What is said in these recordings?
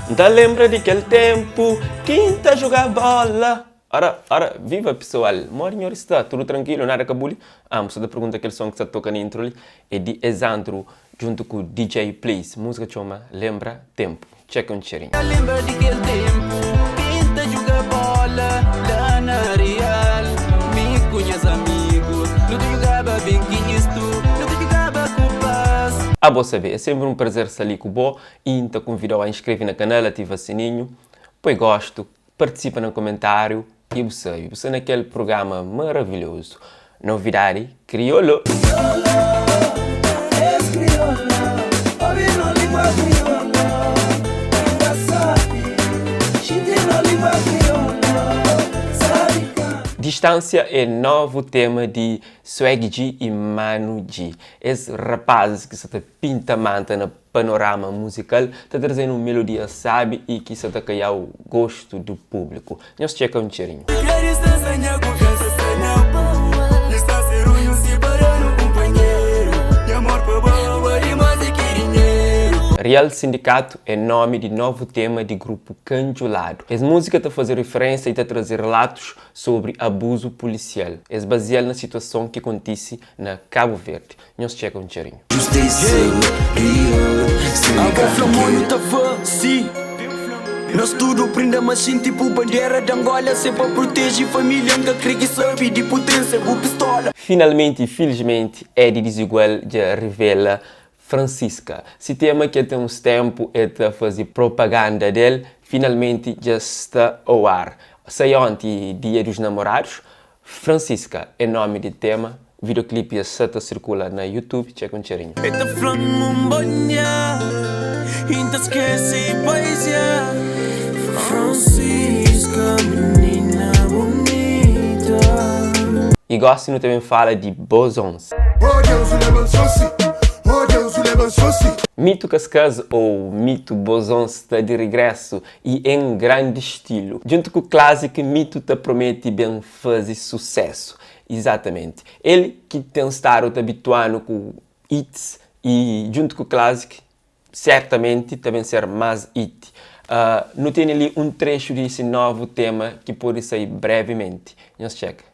Ainda lembra daquele tempo, quinta jogar bola. Ora, viva pessoal, morinho está tudo tranquilo, nada cabuli. Você da pergunta aquele som que você toca na intro ali é de Exandro junto com o DJ Please. Música chama Lembra Tempo. Checa um cheirinho. Lembra daquele tempo, quinta jogar bola, lá na Real. Me conhece amigo, não te jogava bem que isto, não te jogava com paz. Bom saber, é sempre um prazer estar ali com o Bo e te convido a inscrever no canal, ativa o sininho, põe gosto, participa no comentário e você naquele programa maravilhoso, Novidade Crioulo. Distância é novo tema de Swag G e Manu G. Esses rapazes que se pinta manta no panorama musical, está trazendo uma melodia sabe e que se está o gosto do público. Nós checa um cheirinho. Real Sindicato é nome de novo tema de grupo Canjulado. Essa música está a fazer referência e está a trazer relatos sobre abuso policial. É baseado na situação que acontece na Cabo Verde. Nós checa um cheirinho. Nós tudo prende a machine tipo bandeira de Angola, sempre protege família, nunca crê que sabe de potência, o pistola. Finalmente e felizmente, Eddie Desigual já revela Francisca. Se tema que até uns tempos é fazer propaganda dele, finalmente já está ao ar. Saiu ontem, Dia dos Namorados. Francisca é nome de tema. O videoclipe já circula na YouTube. Checa um cheirinho. Francisca, menina bonita. E Gosto também fala de bosons. Mito Cascas ou Mito Bosons está de regresso e em grande estilo. Junto com o clássico, Mito te promete bem fazer sucesso. Exatamente. Ele que tem estado habituado com hits e junto com o clássico, certamente também ser mais hit. Não tem ali um trecho desse novo tema que pode sair brevemente. Vamos checar.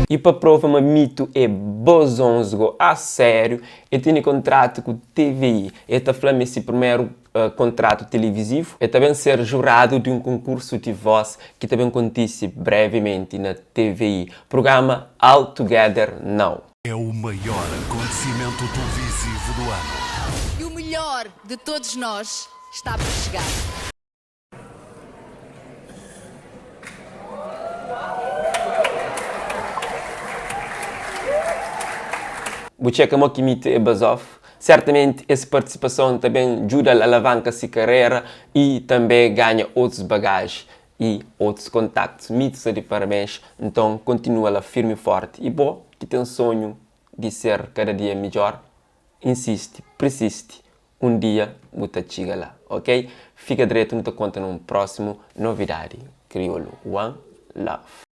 E para prova, uma Mito é bozonzo a sério. Ele tem contrato com o TVI. Ele está falando esse primeiro contrato televisivo. Ele também ser jurado de um concurso de voz que também acontece brevemente na TVI. Programa All Together Now. É o maior acontecimento televisivo do ano. E o melhor de todos nós está por chegar. Bucheca Mokimite e Bazov. Certamente essa participação também ajuda a alavancar sua carreira e também ganha outros bagagens e outros contactos. Mitos de parabéns, então continua lá firme e forte. E bom, que tem um sonho de ser cada dia melhor, insiste, persiste. Um dia você chega lá, ok? Fica direto, não te conta num próximo Novidade Crioulo. One Love.